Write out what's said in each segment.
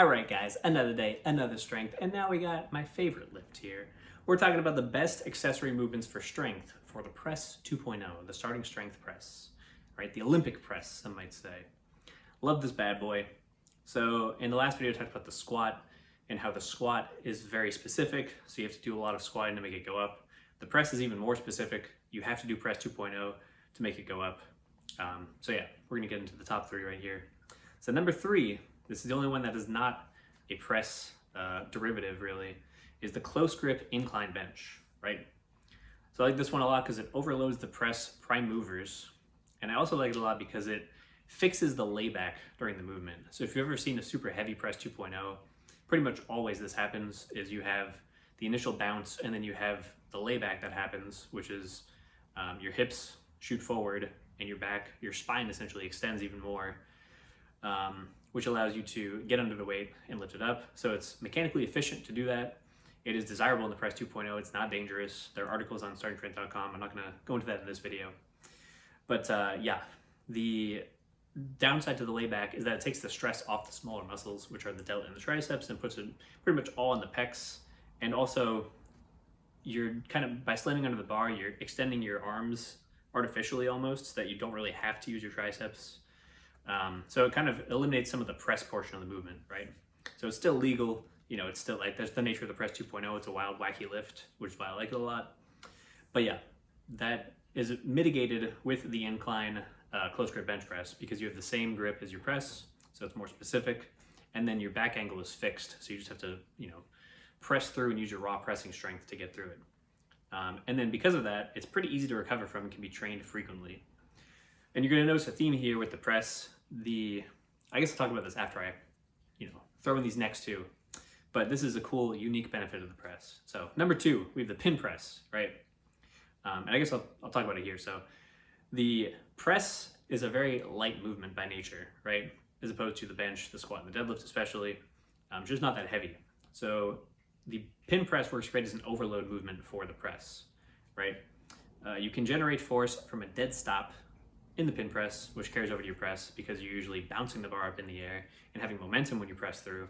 All right, guys, another day, another strength, and now we got my favorite lift here. We're talking about the best accessory movements for strength for the press 2.0, the starting strength press, right? The Olympic press, some might say. Love this bad boy. So in the last video, I talked about the squat and how the squat is very specific, so you have to do a lot of squatting to make it go up. The press is even more specific. You have to do press 2.0 to make it go up. So yeah, we're gonna get into the top three right here. So number three, this is the only one that is not a press derivative really, is the close grip incline bench, right? So I like this one a lot because it overloads the press prime movers. And I also like it a lot because it fixes the layback during the movement. So if you've ever seen a super heavy press 2.0, pretty much always this happens is you have the initial bounce and then you have the layback that happens, which is your hips shoot forward and your back, your spine essentially extends even more. Which allows you to get under the weight and lift it up. So it's mechanically efficient to do that. It is desirable in the press 2.0. It's not dangerous. There are articles on startingstrength.com. I'm not gonna go into that in this video. But yeah, the downside to the layback is that it takes the stress off the smaller muscles, which are the delt and the triceps, and puts it pretty much all in the pecs. And also, you're kind of, by slamming under the bar, you're extending your arms artificially almost, so that you don't really have to use your triceps. So it kind of eliminates some of the press portion of the movement, right? So it's still legal, you know, it's still like, that's the nature of the press 2.0. It's a wild, wacky lift, which is why I like it a lot. But yeah, that is mitigated with the incline close grip bench press because you have the same grip as your press, so it's more specific. And then your back angle is fixed, so you just have to, you know, press through and use your raw pressing strength to get through it. And then because of that, it's pretty easy to recover from and can be trained frequently. And you're going to notice a theme here with the press. I guess I'll talk about this after I, throw in these next two. But this is a cool, unique benefit of the press. So number two, we have the pin press, right? And I guess I'll talk about it here. So the press is a very light movement by nature, right? As opposed to the bench, the squat, and the deadlift especially. Just not that heavy. So the pin press works great as an overload movement for the press, right? You can generate force from a dead stop in the pin press, which carries over to your press because you're usually bouncing the bar up in the air and having momentum when you press through.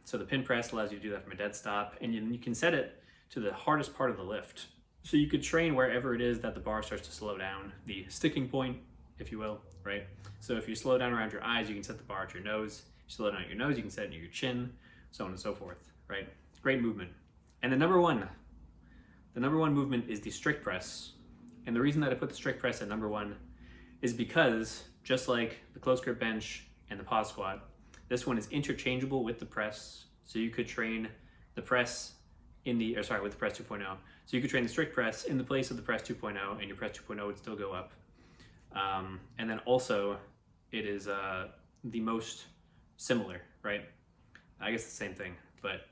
So the pin press allows you to do that from a dead stop, and you can set it to the hardest part of the lift. So you could train wherever it is that the bar starts to slow down, the sticking point, if you will, right? So if you slow down around your eyes, you can set the bar at your nose. If you slow down at your nose, you can set it near your chin, so on and so forth, right? Great movement. And the number one movement is the strict press. And the reason that I put the strict press at number one is because, just like the close grip bench and the pause squat, this one is interchangeable with the press. So you could train the press with the press 2.0. So you could train the strict press in the place of the press 2.0 and your press 2.0 would still go up. And then also, it is the most similar, right? I guess the same thing, but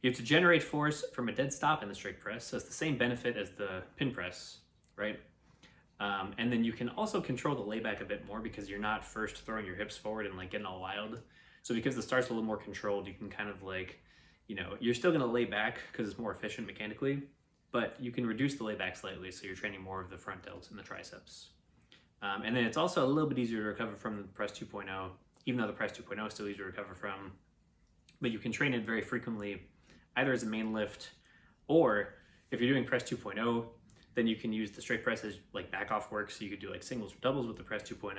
you have to generate force from a dead stop in the strict press. So it's the same benefit as the pin press, right? And then you can also control the layback a bit more because you're not first throwing your hips forward and like getting all wild. So because the start's a little more controlled, you can kind of like, you're still gonna lay back because it's more efficient mechanically, but you can reduce the layback slightly so you're training more of the front delts and the triceps. And then it's also a little bit easier to recover from the press 2.0, even though the press 2.0 is still easier to recover from. But you can train it very frequently, either as a main lift, or if you're doing press 2.0, then you can use the straight press as like back off work. So you could do like singles or doubles with the press 2.0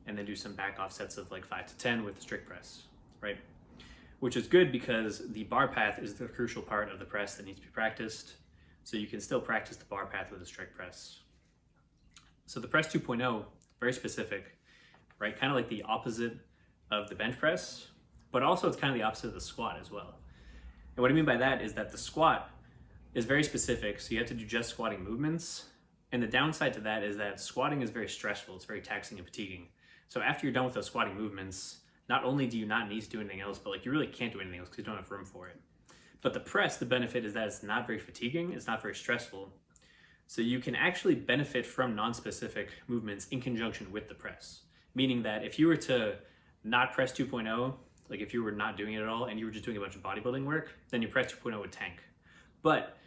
and then do some back off sets of like 5 to 10 with the strict press, right? Which is good because the bar path is the crucial part of the press that needs to be practiced. So you can still practice the bar path with the strict press. So the press 2.0, very specific, right? Kind of like the opposite of the bench press, but also it's kind of the opposite of the squat as well. And what I mean by that is that the squat is very specific, so you have to do just squatting movements. And the downside to that is that squatting is very stressful, it's very taxing and fatiguing. So after you're done with those squatting movements, not only do you not need to do anything else, but like you really can't do anything else because you don't have room for it. But the press, the benefit is that it's not very fatiguing, it's not very stressful. So you can actually benefit from non-specific movements in conjunction with the press. Meaning that if you were to not press 2.0, like if you were not doing it at all and you were just doing a bunch of bodybuilding work, then your press 2.0 would tank. But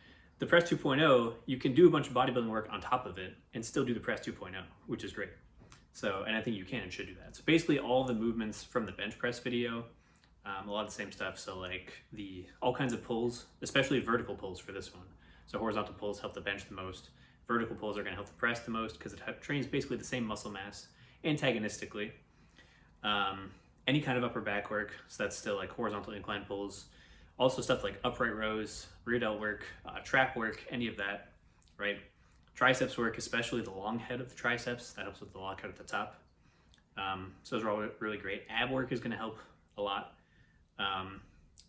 the press 2.0, you can do a bunch of bodybuilding work on top of it and still do the press 2.0, which is great. So, and I think you can and should do that. So basically all the movements from the bench press video A lot of the same stuff. So like all kinds of pulls, especially vertical pulls for this one. So horizontal pulls help the bench the most. Vertical pulls are going to help the press the most because it trains basically the same muscle mass antagonistically. Any kind of upper back work, so that's still like horizontal incline pulls. Also stuff like upright rows, rear delt work, trap work, any of that, right? Triceps work, especially the long head of the triceps, that helps with the lockout at the top. So those are all really great. Ab work is going to help a lot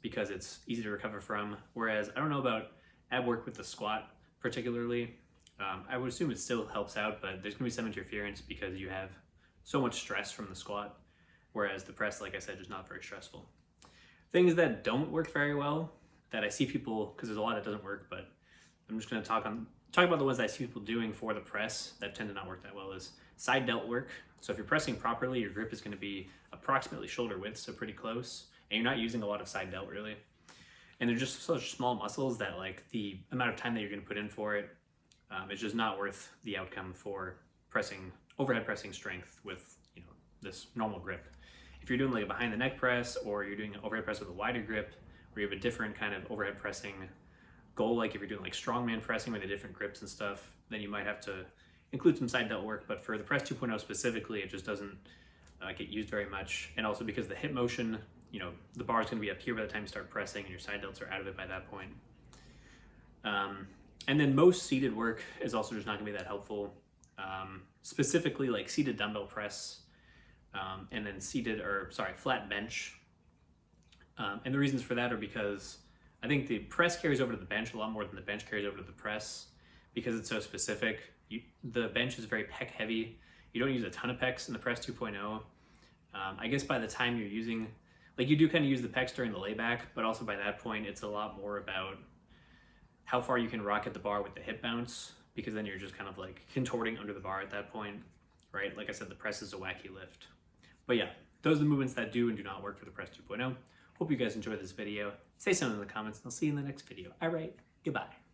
because it's easy to recover from. Whereas I don't know about ab work with the squat particularly. I would assume it still helps out, but there's going to be some interference because you have so much stress from the squat. Whereas the press, like I said, is not very stressful. Things that don't work very well that I see people, because there's a lot that doesn't work, but I'm just going to talk about the ones that I see people doing for the press that tend to not work that well is side delt work. So if you're pressing properly, your grip is going to be approximately shoulder width, so pretty close, and you're not using a lot of side delt really. And they're just such small muscles that like the amount of time that you're going to put in for it is just not worth the outcome for overhead pressing strength with this normal grip. If you're doing like a behind the neck press, or you're doing an overhead press with a wider grip, where you have a different kind of overhead pressing goal, like if you're doing like strongman pressing with the different grips and stuff, then you might have to include some side delt work. But for the press 2.0 specifically, it just doesn't get used very much. And also because the hip motion, the bar is going to be up here by the time you start pressing, and your side delts are out of it by that point. And then most seated work is also just not going to be that helpful. Specifically like seated dumbbell press, and then flat bench. And the reasons for that are because I think the press carries over to the bench a lot more than the bench carries over to the press because it's so specific. The bench is very pec heavy. You don't use a ton of pecs in the press 2.0. I guess by the time you're using, you do kind of use the pecs during the layback, but also by that point, it's a lot more about how far you can rocket the bar with the hip bounce, because then you're just kind of like contorting under the bar at that point, right? Like I said, the press is a wacky lift. But yeah, those are the movements that do and do not work for the press 2.0. Hope you guys enjoyed this video. Say something in the comments, and I'll see you in the next video. All right, goodbye.